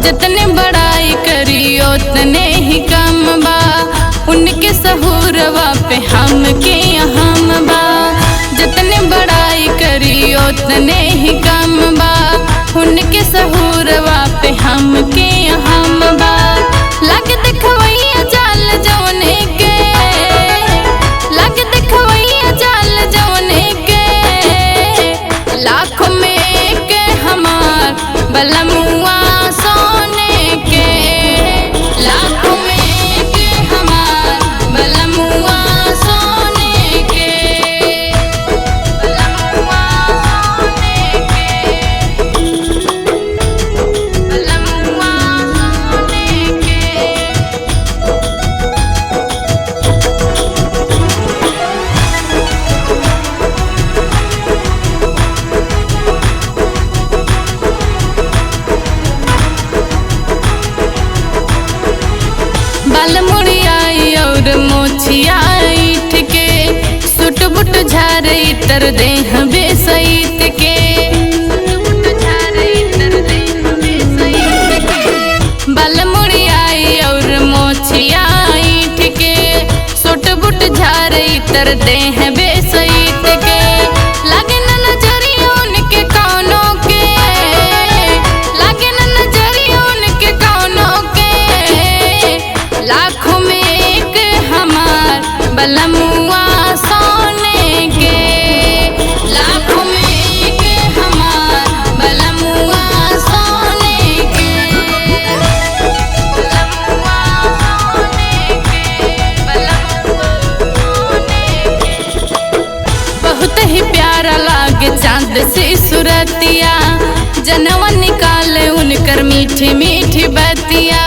जितने बड़ाई करी उतने ही कम बा, उनके सहूरवा पे हम के हम बा। जितने बड़ाई करी उतने ही कम बा, उनके सहूरवा पे हम के हम बा। लग दिखवैया जाल जौने के, लग दिखवैया जाल जौने के, लाखों में एक हमार बलमुआ सोने के। लाखों में एक हमार बलमुआ सोने के, बलमुआ सोने के, बलमुआ सोने के। बाल मुड़ियाई और मोछियाई ठके, सुट बुट झारे तर देह बेसईत के। बाल मुड़ियाई और मोछियाई ठके, सुट बुट झारे तर देह बेसईत के। लगे न नजरिया उनके कौनों के, लगे न नजरिया उनके कौनों के। लाखों में एक हमार बलमुआ सोने के। लाखों में एक हमार बलमुआ सोने के, बलमुआ सोने के, बलमुआ सोने के। बहुत ही प्यारा लागे चांद से सूरतिया, जनवा निकाले उनकर मीठी मीठी बतिया।